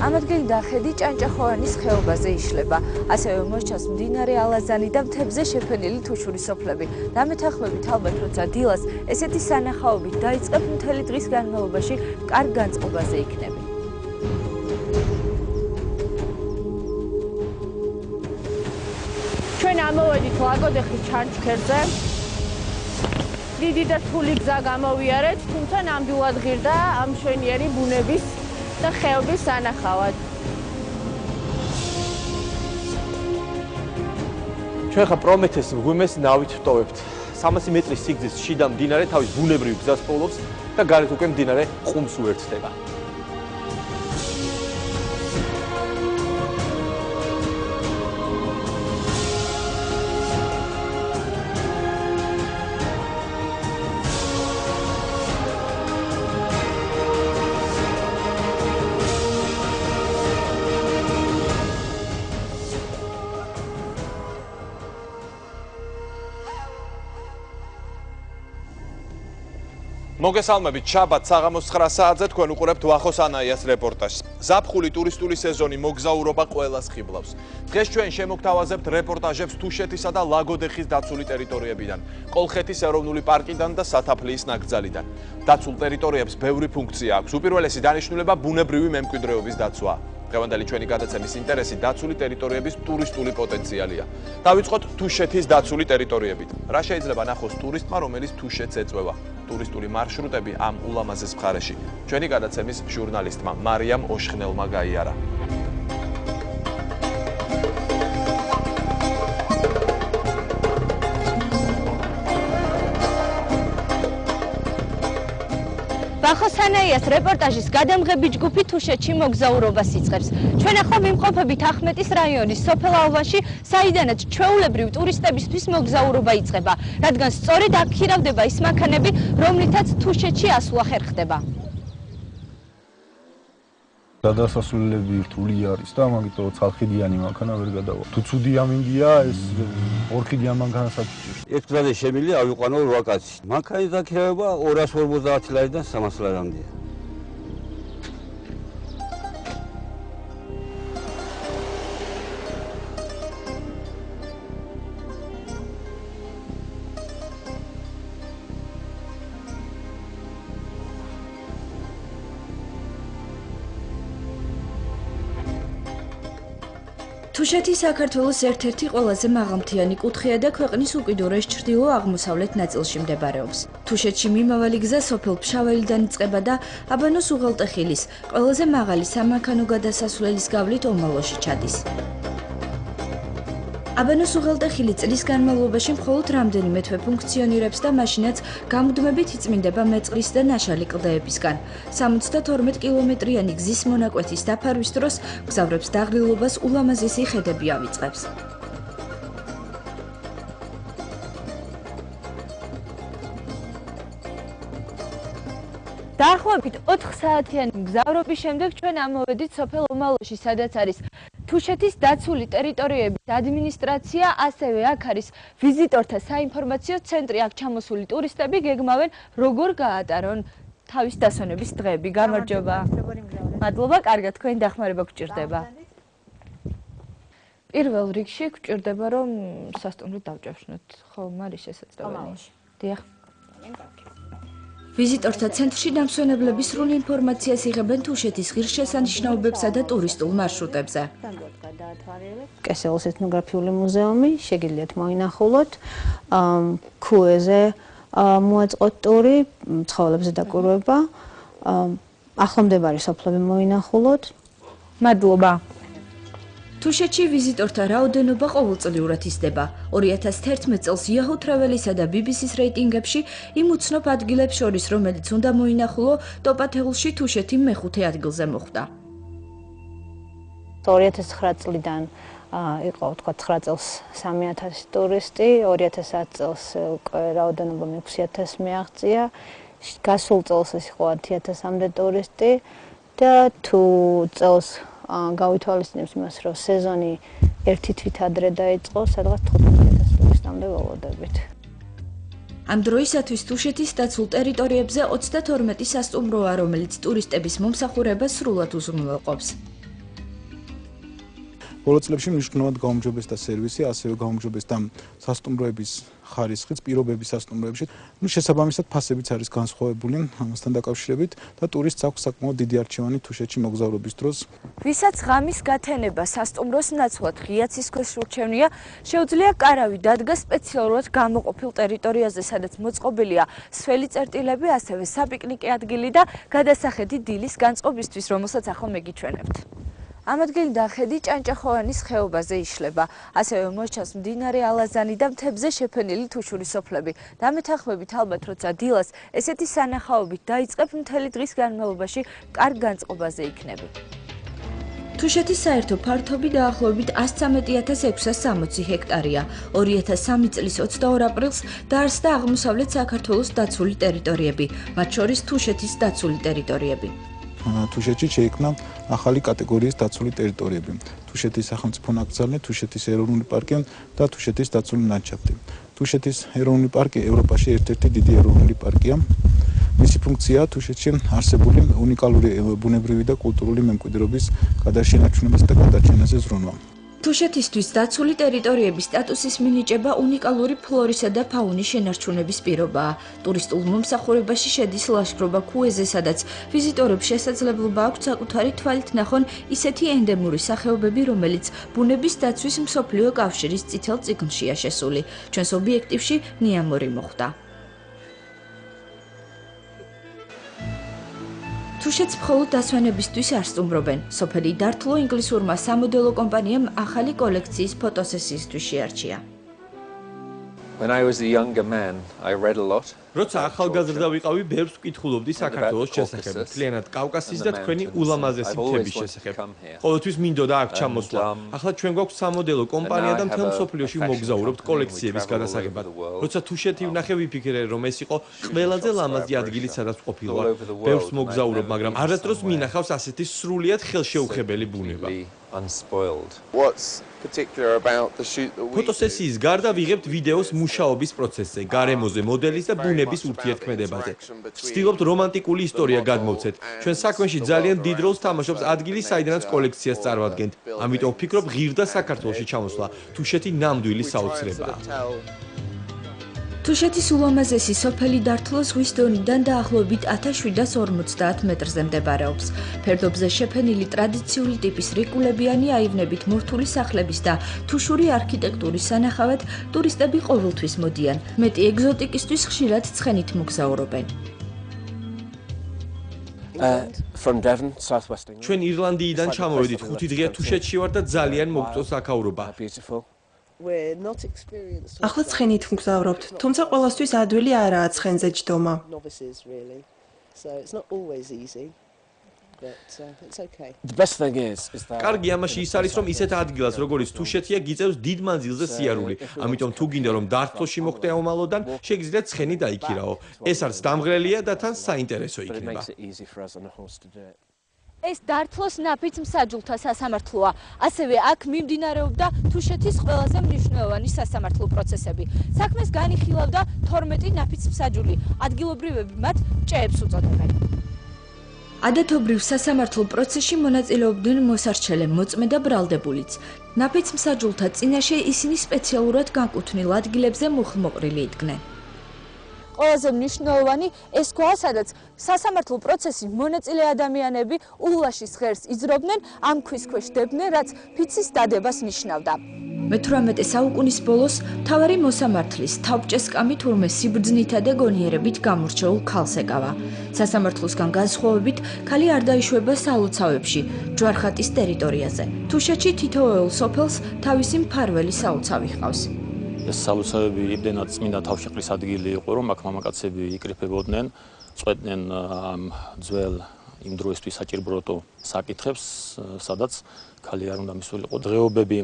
ამ ადგილიდან ხედი ჭანჭახოვანის ხეობაზე იშლება. ასევე მოსჩანს მდინარე ალაზანი და მთებზე შეფენილი თუშური სოფლები. დამეთანხმებით ალბათ როცა დილას ესეთი სანახაობით დაიწყებ მთელი დღის განმავლობაში კარგ განწყობაზე იქნება. ჩვენ ამოვედით ლაგოდეხის ჩანჩქერზე. დიდი და რთული გზა გამოვიარეთ, თუმცა ნამდვილად ღირდა ამ მშვენიერი ბუნების და ხეობის სანახავად. ჩვენ ხა პრომეთეს მღვიმეს ნავით ვტოვებთ. 300 მეტრის სიგრძის შიდა მდინარე თავის ბუნებრივ გზას პოულობს და გარეთ უკვე მდინარე ყუმს უერთდება. მოგესალმებით, შაბათ საღამოს 9 საათზე თქვენ უყურებთ ვახოს ანაიას რეპორტაჟს. ზაფხული ტურისტული სეზონი მოგზაურობა ყველას ხიბლავს. დღეს ჩვენ შემოგთავაზებთ რეპორტაჟებს თუშეთისა და ლაგოდეხის დაცული ტერიტორიებიდან, კოლხეთის ეროვნული პარკიდან და სათაფლიის ნაკრძალიდან. დაცულ ტერიტორიებს ბევრი ფუნქცია აქვს. უპირველესი დანიშნულება ბუნებრივი მემკვიდრეობის დაცვა. დღევანდელი ჩვენი გადაცემის ინტერესი დაცული ტერიტორიების ტურისტული პოტენციალია. დავიწყოთ თუშეთის დაცული ტერიტორიებით. რა შეიძლება ნახოს ტურისტმა, რომელიც თუშეთს ეწვევა? ტურისტული მარშრუტები ამ ულამაზეს მხარეში. ჩვენი გადაცემის ჟურნალისტმა მარიამ ოშხნელმა გაიარა. ვახოს ანაიას რეპორტაჟის გადამღები ჯგუფი თუშეთში მოგზაურობას იწყებს. ჩვენ ახლა ვიმყოფებით ახმეტის რაიონის სოფელ ალვაში, საიდანაც ჩვეულებრივ ტურისტებისთვის მოგზაურობა იწყება, რადგან სწორედ აქ ხირავდება ის მანქანები, რომლითაც თუშეთში ასვლა ხერხდება. გადასასვლელები რთული არის და ამიტომ ცალხიდიანი მანქანა ვერ გადავა. თუ ცუდი ამინდია ეს ორხიდიან მანქანასაც უჭირს. ეს გზაზე შემიძლია ავიყვანო 8 კაცი. მანქანის დაქირავება 250 ლარიდან 300 ლარამდეა. თუშეთი საქართველოს ერთ-ერთი ყველაზე მაღალმთიანი კუთხეა და ქვეყნის უკიდურეს ჩრდილო-აღმოსავლეთ ნაწილში მდებარეობს. თუშეთში მიმავალი გზა სოფელ ფშაველიდან იწყება და აბანოს უღელტეხილის, ყველაზე მაღალი სამანქანო გადასასვლელის გავლით ომალოში ჩადის. აბანოს უღელტეხილი წლის განმავლობაში მხოლოდ რამდენიმე თვე ფუნქციონირებს და მაშინაც გამუდმებით იწმინდება მეწყლის და ნაშალი კლდეებისგან. 72 კილომეტრიანი გზის მონაკვეთის დაფარვის დროს მგზავრებს დაღლილობას ულამაზესი ხედები ავიწყებს. დაახლოებით 4 საათიანი მგზავრობის შემდეგ ჩვენ ამოვედით სოფელ ომალოში, სადაც არის თუშეთის დაცული ტერიტორიების ადმინისტრაცია, ასევე აქ არის ვიზიტორთა საინფორმაციო ცენტრი. აქ ჩამოსული ტურისტები გეგმავენ როგორ გაატარონ თავის დასვენების დღეები. გამარჯობა. მადლობა, კარგად, თქვენი დახმარება გჭირდება. პირველ რიგში გჭირდება რომ სასტუმროდ დავჭავშნოთ. ხო, არის შესაძლებელი. დიახ. ვიზიტორთა ცენტრში დამსვენებლები სრულ ინფორმაციას იღებენ თუშეთის ღირსშესანიშნაობებსა და ტურისტულ მარშრუტებზე. კესელის ეთნოგრაფიული მუზეუმი, შეგიძლიათ მოინახულოთ. ქუეზე მოაწყოთ ტური, ცხოველებზე დაკვირვება. ახლომდებარე სოფლები მოინახულოთ. მადლობა. თუშეთში ვიზიტორთა რაოდენობა ყოველწლიურად იზრდება. 2011 წელს Yahoo Travel-ისა და BBC-ს რეიტინგებში იმ უცნობ ადგილებს შორის, რომელიც უნდა მოინახულო, ტოპ-10-ში თუშეთი მეხუთე ადგილზე მოხვდა. 2009 წლიდან იყო, თქვა 9 წელს 3000 ტურისტი, 2010 წელს უკვე რაოდენობა 6000 მიაღწია, გასულ წელს ის იყო 10000-მდე ტურისტი და თუ წელს გავითვალისწინებს იმას, რომ სეზონი ერთი თვით ადრე დაიწყო, სადღაც 15000 ტურისტამდე ველოდებით. ამ დროისათვის თუშეთის დაცულ ტერიტორიებზე 32 სასტუმროა, რომელიც ტურისტების მომსახურებას სრულად უზრუნველყოფს. ბოლო წლებში მნიშვნელოვნად გაუმჯობესდა სერვისი, ასევე გაუმჯობესდა სასტუმროების ხარისხიც, პირობების სასტუმროებში. შესაბამისად ფასებიც არის განსხვავებული ამასთან დაკავშირებით და ტურისტს აქვს საკმაოდ დიდი არჩევანი თუშეთში მოგზაურობის დროს. ვისაც ღამის გათენება სასტუმროს ნაცვლად ღიაცის ქვეშ ურჩევნია, შეუძლია კარავი დადგა სპეციალურად გამოყოფილ ტერიტორიაზე, სადაც მოწყობილია სველი წერტილები, ასევე საპიკნიკე ადგილი და გადასახედი დილის განწყობისთვის, რომელსაც ახლა მეგიჩვენებთ. ამ ადგილიდან ხედი ჭანჭახოვანის ხეობაზე იშლება. ასევე მოჩანს მდინარე ალაზანი და მთებზე შეფენილი თუშური სოფლები. დამეთანხმებით ალბათ, როცა დილას ესეთი სანახაობით დაიწყებ, მთელი დღის განმავლობაში კარგ განწყობაზე იქნები. თუშეთის საერთო ფართობი დაახლოებით 113,660 ჰექტარია. 2003 წლის 22 აპრილს დაარსდა აღმოსავლეთ საქართველოს დაცული ტერიტორიები, მათ შორის თუშეთის დაცული ტერიტორიები. თუშეთში შეიქმნა ახალი კატეგორიის დაცული ტერიტორიები. თუშეთის სახელმწიფო ნაკრძალი, თუშეთის ეროვნული პარკი და თუშეთის დაცული ლანდშაფტი. თუშეთის ეროვნული პარკი ევროპაში ერთ-ერთი დიდი ეროვნული პარკია. მისი ფუნქციაა თუშეთში არსებული უნიკალური ბუნებრივი და კულტურული მემკვიდრეობის გადაშენაჩვენებას და გადაჭენაზე ზრუნვა. თუშეთისთვის დაცული ტერიტორიების სტატუსის მინიჭება უნიკალური ფლორისა და ფაუნის შენარჩუნების პირობაა. ტურისტულ მომსახურებაში შედის ლაშქრობა ქუეზე, სადაც ვიზიტორებს შესაძლებლობა აქვთ საკუთარი თვალით ნახონ ისეთი ენდემური სახეობები, რომელიც ბუნების დაცვის მსოფლიო კავშირის წითელ წიგნშია შესული. ჩვენს ობიექტივში ნიამორი მოხვდა. თუშეთს მხოლოდ დასვენებისთვის არ სტუმრობენ. სოფელი დართლო ინგლისურმა სამოდელო კომპანიამ ახალი კოლექციის ფოტოსესიისთვის შეარჩია. When I was a younger man, I read a lot. როცა ახალგაზრდა ვიყავი, ბევრს ვკითხულობდი საქართველოს შესახებ, მთლიანად კავკასიის და თქვენი ულამაზესი მთების შესახებ. ყოველთვის მინდოდა აქ ჩამოსვლა. ახლა ჩვენ გვაქვს სამოდელო კომპანია და მთელ მსოფლიოში მოგზაურობთ კოლექციების გადასაღებად. როცა თუშეთი ვნახე, ვიფიქრე, რომ ეს იყო ყველაზე ლამაზი ადგილი, სადაც ყოფილვარ. ბევრს მოგზაურობ, მაგრამ არასდროს მინახავს ასეთი სრულიად ხელშეუხებელი ბუნება. ფოტოსესიის გარდა ვიღებთ ვიდეოს მუშაობის პროცესზე, გარემოზე, მოდელის და ბუნების ურთიერთქმედებაზე. ვცდილობთ რომანტიკული ისტორია გადმოვცეთ. ჩვენ საქმეში ძალიან დიდ როლს თამაშობს ადგილი, საიდანაც კოლექციას წარმოადგენთ. ამიტომ ვფიქრობ, ღირდა საქართველოში ჩამოსვლა თუშეთი ნამდვილი საოცრებაა. თუშეთის ულამაზესი სოფელი დართლო ზღვის დონიდან დაახლოებით 1750 მეტრზე მდებარეობს. ფერდობზე შეფენილი ტრადიციული ტიპის რიკულებიანი აივნებით მორთული სახლების და თუშური არქიტექტურის სანახავად ტურისტები ყოველთვის მოდიან. მეტი ეგზოტიკისთვის ხშირად ცხენით მოგზაურობენ. ჩვენ ირლანდიიდან ჩამოვედით, 5 დღეა თუშეთში ვარ და ძალიან მოგწონს აქაურობა. ახლა ცხენით მგზავრობთ, თუმცა ყველასთვის ადვილი არაა ცხენზე ჯდომა. კარგი ამაში ის არის, რომ ისეთ ადგილას, როგორც თუშეთია, გიწევს დიდ მანძილზე სიარული. ამიტომ თუ გინდა რომ დართლოში მოხვდე აუმალოდან, შეგიძლიათ ცხენი დაიქირაო. ეს არც დამღრელია და თან საინტერესო იქნება. ეს დართლოს ნაფიც მსაჯულთა სასამართლოა. ასევე აქ მიმდინარეობდა თუშეთის ყველაზე მნიშვნელოვანი სასამართლო პროცესები. საქმეს განიხილავდა 12 ნაფიც მსაჯული. ადგილობრივები მათ ჭეებს უწოდებენ. ადათობრივ სასამართლო პროცესში მონაწილეობდნენ მოსარჩელე, მოწმე და ბრალდებულიც. ნაფიც მსაჯულთა წინაშე ისინი სპეციალურად განკუთვნილ ადგილებზე მუხლმოყრილი იდგნენ. ყველაზე მნიშვნელოვანი ეს ქვაა, სადაც სასამართლო პროცესში მონაწილე ადამიანები ულაშის ღერს იძრობდნენ, ამ ქვის ქვეშ დებდნენ, რაც ფიცის დადებას ნიშნავდა. მე-18 საუკუნის ბოლოს მთავარი მოსამართლის თავბრჭესკამი თურმე სიბრძნითა და გონიერებით გამორჩეულ ქალს ეკავა. სასამართლოსგან განსხვავებით, ქალი არ დაიშვება სალოცავებში, ჯვარხატის ტერიტორიაზე. თუშეთში თითოეულ სოფელს თავისი მფარველი სალოცავი ჰყავს. ეს სალოცავები იმდენად წმინდა თავშეყრის ადგილი იყო, რომ აქ მამაკაცები იკრიფებოდნენ, წვეთდნენ ამ ძველ იმ დროისთვის საჭირობროტო საკითხებს, სადაც ქალი არ უნდა მისულიყო. დღეობები,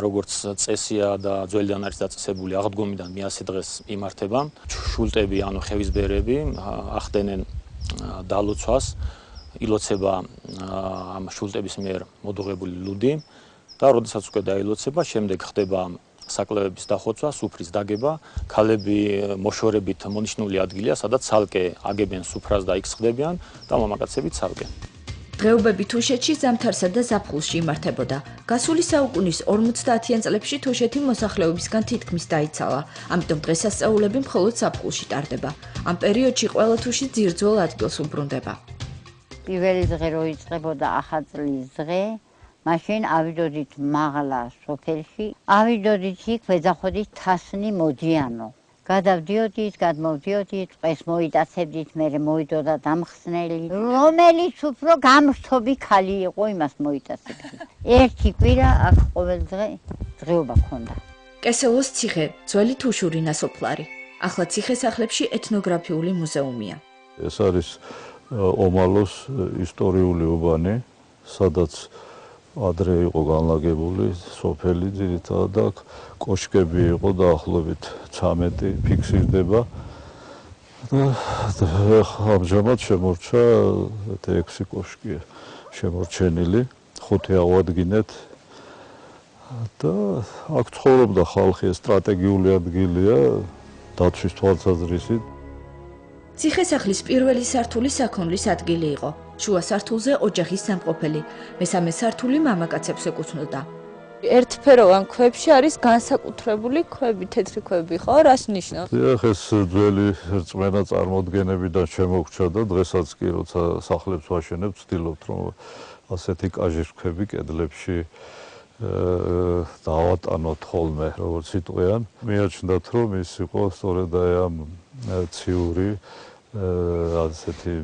როგორც წესია და ძველიდან არის დაწესებული, აღდგომიდან მე-100 დღეს იმართება. შულტები, ანუ ხევისბერები, ახდენენ დალოცვას, ილოცება ამ შულტების მიერ მოდუღებული ლუდი და როდესაც უკვე დაილოცება, შემდეგ ხდება საკლევების დახოცვა, სუფრის დაგება, ქალები მოშორებით მონიშნული ადგილია, სადაც ცალკე აგებენ სუფრას და იქ სხდებიან და მამაკაცები ცალკე. დღეობები თუშეთში ზამთარსა და ზაფხულში იმართებოდა. გასული საუკუნის 50-იან წლებში თუშეთი მოსახლეობისგან თითქმის დაიცალა, ამიტომ დღესასწაულები მხოლოდ ზაფხულში ტარდება. ამ პერიოდში ყველა თუში ძირძველ ადგილს უბრუნდება. პირველი დღე რო იწყებოდა ახალწლის დღე, მაშინ ავიდოდით მაღლა სოფელში, ავიდოდით იქ ვეძახოდით თასნი მოდიანო. გადავდიოდით, გადმოვდიოდით, წყეს მოიტაცებდით, მერე მოვიდოდა დამხსნელი. რომელიც უფრო გამრთობი ქალი იყო, იმას მოიტაცებდით. ერთი კვირა აქ ყოველ დღე დღეობა ქონდა. კესელოს ციხე, ძველი თუშური ნასოფლარი. ახლა ციხესახლებში ეთნოგრაფიული მუზეუმია. ეს არის ომალოს ისტორიული უბანი, სადაც ადრე იყო განლაგებული სოფელი ძირითადად აქ კოშკები იყო დაახლოებით 13 ფიქსირდება და ამჟამად შემორჩა 6 კოშკია შემორჩენილი 5 ავადგინეთ და აქ ცხოვრობდა ხალხი სტრატეგიული ადგილია დაცვის თვალსაზრისით ციხესახლის პირველი სართული საქონლის ადგილი იყო. შუა სართულზე ოჯახის სამყოფელი, მესამე სართული მამაკაცებს ეკუთვნოდა. ერთფეროვან ქვებში არის განსაკუთრებული ქვები, თეთრი ქვები, ხო? რას ნიშნავს? დიახ, ეს ძველი რწმენა წარმოდგენებიდან შემოგჩა და დღესაც კი როცა სახლებს ვაშენებთ, ვცდილობთ რომ ასეთი კაჟის ქვები კედლებში დავატანოთ ხოლმე, როგორც იტყვიან. მიაჩნდათ რომ ის იყო სწორედ ამ ციური ასეთი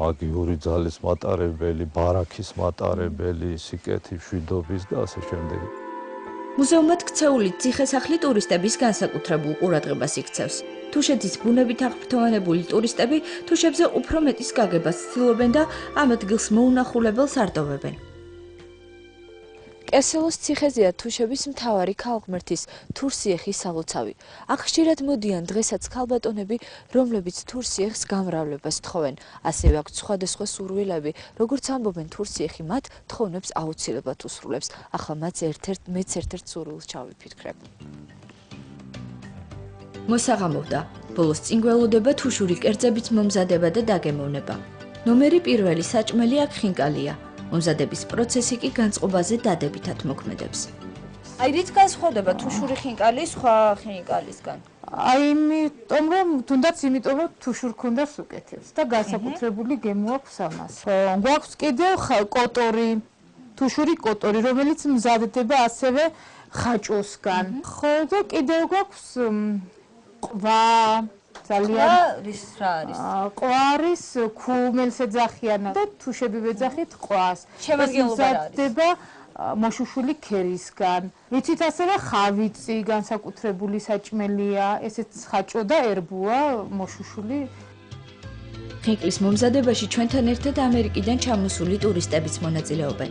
მაგიური ძალის მატარებელი, ბარაქის მატარებელი, სიკეთის მშვიდობის და ასე შემდეგ. მუზეუმად ქცეული ციხესახლი ტურისტების განსაკუთრებულ ყურადღებას იქცევს. თუშეთის ბუნებით აღფრთოვანებული ტურისტები თუშებზე უფრო მეტის გაგებას ცდილობენ და ამ ადგილს მოუნახულებელს არტოვებენ. კესელოს ციხეზეა თუშების მთავარი ქალღმერთის თურსიეხის სალოცავი. აქ ხშირად მოდიან დღესაც ქალბატონები, რომლებიც თურსიეხს გამრავლებას თხოვენ. ასევე აქვს სხვადასხვა სურვილები, როგორც ამბობენ თურსიეხი მათ თხოვნებს აუცილებლად უსრულებს. ახლა მეც ერთ-ერთ სურვილს ჩავიფიქრებ. მოსაღამოვდა. ბოლოს წინ გველოდება თუშური კერძებით მომზადება და დაგემოვნება. ნომერი პირველი საჭმელი აქ ხინკალია. მომზადების პროცესი კი განწყობაზე დადებითად მოქმედებს. აი რით განსხვავდება თუშური ხინკალი სხვა ხინკალისგან? აი იმიტომ რომ თუნდაც იმიტომ რომ თუშურ ქონდას უკეთებს და განსაკუთრებული გემო აქვს ამას. გვაქვს კიდევ კოტორი, თუშური კოტორი, რომელიც მზადდება ასევე ხაჭოსგან. ხო და კიდევ გვაქვს ყვა ძალიან რა არის? ყვარის ქუმელს ეძახიან და თუშები ვეძახით ყვას. შემადგენლობა რა არის? მოშუშული ქერისგან. ვიცით ასევე ხავიცი განსაკუთრებული საჭმელია, ესეც ხაჭო და ერბუა მოშუშული. ხინკლის მომზადებაში ჩვენთან ერთად ამერიკიდან ჩამოსული ტურისტებიც მონაწილეობენ.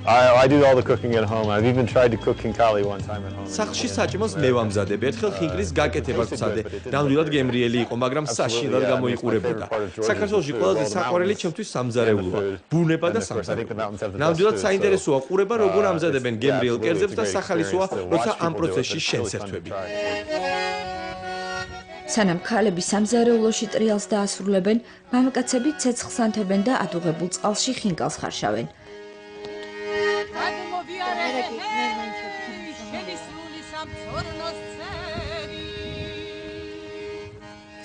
I do all the cooking at home. I've even tried to cook khinkali one time at home. სახლში საჭმელს მე ვამზადებ. ერთხელ ხინკლის გაკეთება ვცადე. ნამდვილად გემრიელი იყო, მაგრამ საშინლად გამოიყურებოდა. საქართველოში ყველაზე საყვარელი ჩემთვის სამზარეულოა. ბუნება და სამზარეულო. ნამდვილად საინტერესოა ყურება, როგორ ამზადებენ გემრიელ კერძებს და სახალისოა, როცა ამ პროცესში შენსერთვები. სანამ ქალები სამზარეულოში ტრიალს დაასრულებენ, მამაკაცები ცეცხლს ანთებენ და ადუღებულ წყალში ხინკალს ხარშავენ.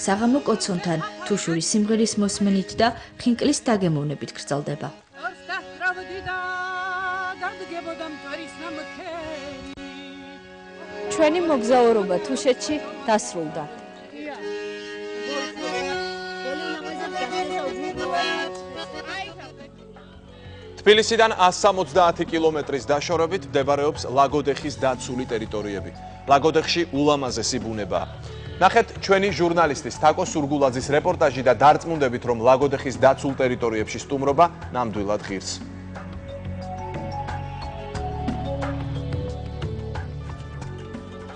საღამო კოცონთან თუშური სიმღერის მოსმენით და ხინკლის დაგემოვნებით გრძელდება. ჩვენი მოგზაურობა თუშეთში დასრულდა. თბილისიდან 170 კილომეტრის დაშორებით მდებარეობს ლაგოდეხის დაცული ტერიტორიები. ლაგოდეხში ულამაზესი ბუნებაა. ნახეთ ჩვენი ჟურნალისტის თაკო სურგულაძის რეპორტაჟი და დარწმუნდებით, რომ ლაგოდეხის დაცულ ტერიტორიებში სტუმრობა ნამდვილად ღირს.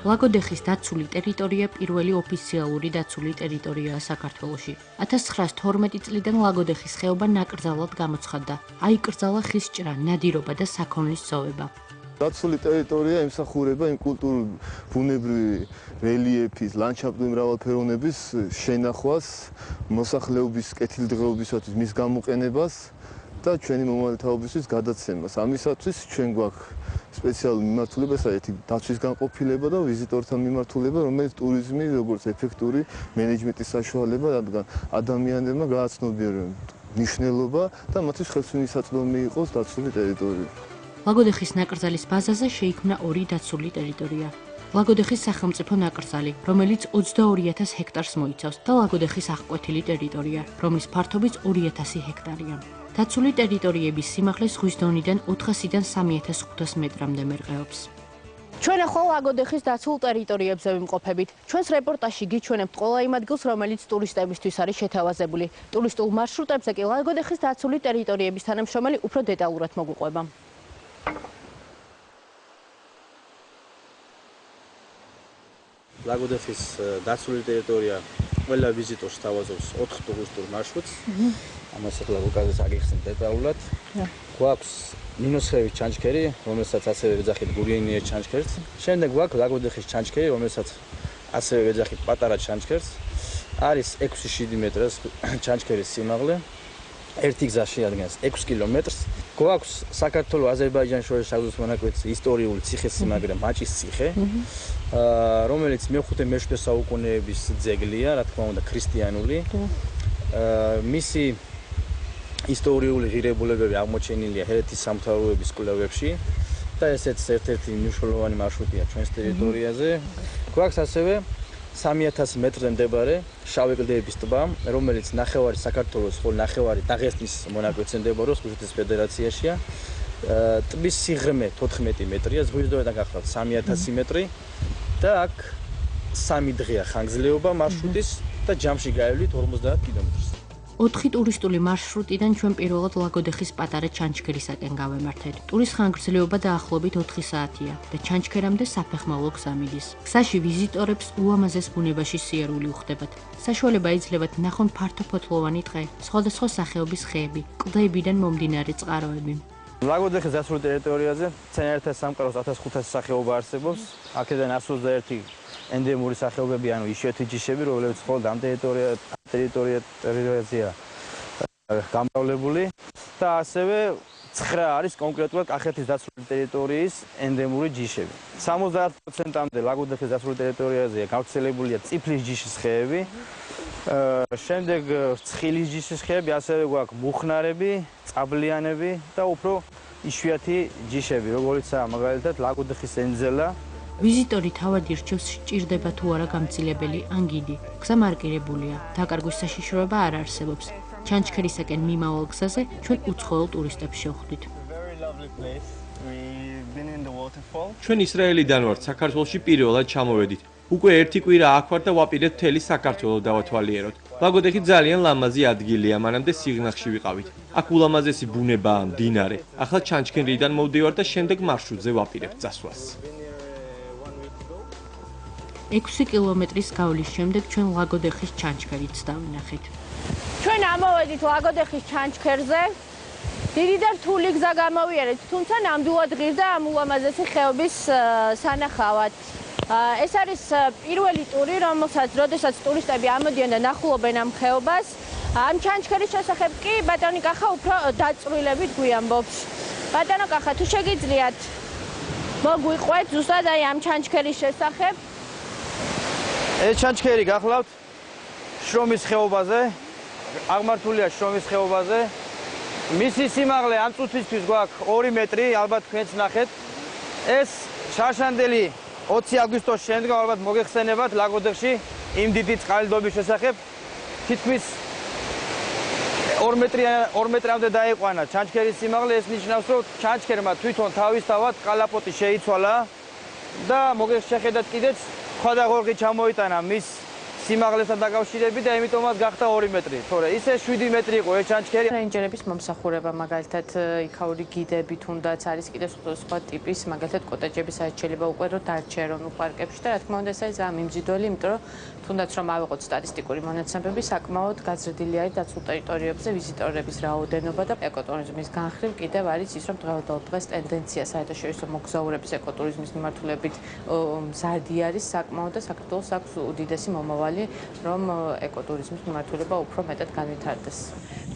ლაგოდეხის დაცული ტერიტორია პირველი ოფიციალური დაცული ტერიტორიაა საქართველოში. 1912 წლიდან ლაგოდეხის ხეობა ნაკრძალად გამოცხადდა. აიკრძალა ხის ჭრა, ნადირობა და საქონლის ზოვება. დაცული ტერიტორია ემსახურება იმ კულტურული ბუნებრივი რელიეფის, ლანდშაფტური მრავალფეროვნების შენახვას, მოსახლეობის კეთილდღეობისათვის მის გამოყენებას და ჩვენი მომავალთაობისთვის გადაცემას. ამისათვის ჩვენ გვაქვს სპეციალური მიმართულება, ესეთი დაცვის განყოფილება და ვიზიტორთა მიმართულება, რომელიც ტურიზმი როგორც ეფექტური მენეჯმენტის საშუალება, რადგან ადამიანებმა გააცნობიერონ მნიშვნელობა და მათთვის ხელმისაწვდომი იყოს დაცული ტერიტორია. ლაგოდეხის ნაკრძალის ბაზაზე შეიქმნა ორი დაცული ტერიტორია. ლაგოდეხის სახელმწიფო ნაკრძალი, რომელიც 22,000 ჰექტარს მოიცავს და ლაგოდეხის აღკვეთილი ტერიტორია, რომლის ფართობიც 2,000 ჰექტარია. დაცული ტერიტორიების სიმაღლე ზღვის დონიდან 400-დან 3,500 მეტრამდე მერყეობს. ჩვენ ახლა ლაგოდეხის დაცულ ტერიტორიებზე ვიმყოფებით. ჩვენს რეპორტაჟში გიჩვენებთ ყველა იმ ადგილს, რომელიც ტურისტებისთვის არის შეთავაზებული. ტურისტულ მარშრუტებზე კი ლაგოდეხის დაცული ტერიტორიების თანამშრომელი უფრო დეტალურად მოგვიყვება. ლაგოდეხის დაცული ტერიტორია ყველა ვიზიტორს თავაზობს 4 ტურისტულ მარშრუტს. ამას ახლა უკაზეს აგიხსნით დეტალურად. გვაქვს ნინოსხევის ჩანჩქერი, რომელსაც ასევე ვეძახით გურიენიეს ჩანჩქერს. შემდეგ გვაქვს ლაგოდეხის ჩანჩქერი, რომელსაც ასევე ვეძახით პატარა ჩანჩქერს. არის 6-7 მეტრს ჩანჩქერის სიმაღლე. ერთი გზა შეადგენს 6 კილომეტრს. გვაქვს საქართველოს აზერბაიჯანის შორის საზღვრის მონაკვეთის ისტორიული ციხესიმაგრე მაჭის ციხე, რომელიც მე-5-მე-7 საუკუნეების ძეგლია, რა თქმა უნდა, ქრისტიანული. მისი ისტორიული ღირებულებები აღმოჩენილია ჰერეთის სამთავროების კვლევებში და ესეც ერთ-ერთი მნიშვნელოვანი მარშრუტია ჩვენს ტერიტორიაზე. გვაქვს ასევე 3000 მეტრზე მდებარე შავი კლდეების ტბა, რომელიც ნახევარი საქართველოს, ხოლო ნახევარი დაღესტნის მონაკვეთზე მდებარეობს რუსეთის ფედერაციაშია. ტბის სიღრმე 14 მეტრია, ზღვის დონიდან გახლავთ 3000 მეტრი და აქ 3 დღეა ხანგრძლივობა მარშრუტის და ჯამში გაევლით 50 კილომეტრს. 4 ტურისტული მარშრუტიდან ჩვენ პირველად ლაგოდეხის პატარა ჩანჩქერისაკენ გავემართეთ. ტურის ხანგრძლივობა დაახლოებით 4 საათია და ჩანჩქერამდე საფეხმავლო გზა მიდის. გზაში ვიზიტორებს ულამაზეს ბუნებაში სიარული უხდებათ. საშუალება იძლევათ ნახონ ფართოფოთლოვანი ტყე, სხვადასხვა სახეობის ხეები, კლდეებიდან მომდინარე წყაროები. ლაგოდეხის დაცულ ტერიტორიაზე მცენარეთა სამყაროს 1500 სახეობა არსებობს. აქედან 121 ენდემური სახეობები, ანუ იშვიათი ჯიშები, რომლებიც მხოლოდ ამ ტერიტორიაზეა გამრავლებული და ასევე 9 არის კონკრეტულად კახეთის დაცული ტერიტორიის ენდემური ჯიშები. 70%-მდე ლაგოდეხის დაცული ტერიტორიაზეა გავრცელებულია წიფლის ჯიშის ხეები. შემდეგ ცხილის ჯიშის ხეები, ასევე გვაქვს მუხნარები, წაბლიანები და უფრო იშვიათი ჯიშები, როგორიცაა მაგალითად ლაგოდეხის ენძელა. ვიზიტორი თავად ირჩევს სჭირდება თუ არა გამცილებელი ან გიდი. გზა მარკირებულია, დაკარგვის საშიშროება არ არსებობს. ჩანჩქერისაკენ მიმავალ გზაზე ჩვენ უცხოელ ტურისტებს შევხვდით. ჩვენ ისრაელიდან ვართ, საქართველოში პირველად ჩამოვედით. უკვე 1 კვირა აქ ვართ და ვაპირებთ მთელი საქართველოს დავათვალიეროთ. ლაგოდეხი ძალიან ლამაზი ადგილია, მანამდე სიღნაღში ვიყავით. აქ ულამაზესი ბუნებაა, მდინარე. ახლა ჩანჩქერიდან მოვდივარ და შემდეგ მარშრუტზე ვაპირებთ წასვლას. 6 კილომეტრის გავლის შემდეგ ჩვენ ლაგოდეხის ჩანჩქერიც დავინახეთ. ჩვენ ამოვედით ლაგოდეხის ჩანჩქერზე. დიდი და რთული გზა გამოვიარეთ, თუმცა ნამდვილად ღირდა ამ ულამაზესი ხეობის სანახავად. ეს არის პირველი ტური, როდესაც ტურისტები ამოდიან და ნახულობენ ამ ხეობას. ამ ჩანჩქერის შესახებ კი ბატონი კახა უფრო დაწვრილებით გვიამბობს. ბატონო კახა, თუ შეგიძლიათ მოგვიყვეთ ზუსტად აი ამ ჩანჩქერის შესახებ. ეს ჩანჩქერი გახლავთ შრომის ხეობაზე, აღმართულია შრომის ხეობაზე. მისი სიმაღლე ამ წუთისთვის გვაქვს 2 მეტრი, ალბათ თქვენც ნახეთ. ეს შარშანდელი 20 აგვისტოს შემდგომ ალბათ მოგეხსენებათ ლაგოდეხში იმ დიდი წყალდობის შესახებ. თითქმის 2 მეტრამდე დაიყვანა ჩანჩქერის სიმაღლე, ეს ნიშნავს, რომ ჩანჩქერმა თვითონ თავისთავად კალაპოტი შეიცვალა და მოგეხედათ კიდეც სხვადასხვა ჩამოიტანა მის სიმაღლესთან დაკავშირებით და ამიტომაც გახდა 2 მეტრი. თორე ისე 7 მეტრი იყო ეს ჩანჩქერი. რენჯერების მომსახურება, მაგალითად, იქაური გიდები თუნდაც არის კიდევ სხვა ტიპის, მაგალითად, კოტეჯები საერთოდ შეიძლება უკვე რომ დარჩე ეროვნულ პარკებში და რა თქმა უნდა ეს არის ამიმზიდველი, იმიტომ რომ თუნდაც რომ ავიღოთ სტატისტიკური მონაცემები, საკმაოდ გაზრდილი არის დაცულ ტერიტორიებზე ვიზიტორების რაოდენობა და ეკოტურიზმის განხილვა კიდევ არის ის, რომ დღევანდელ დღეს ტენდენცია საერთაშორისო მოგზაურების ეკოტურიზმის მიმართულებით მზარდი არის საკმაოდ და საქართველოს აქვს უდიდესი მომავალი, რომ ეკოტურიზმის მიმართულება უფრო მეტად განვითარდეს.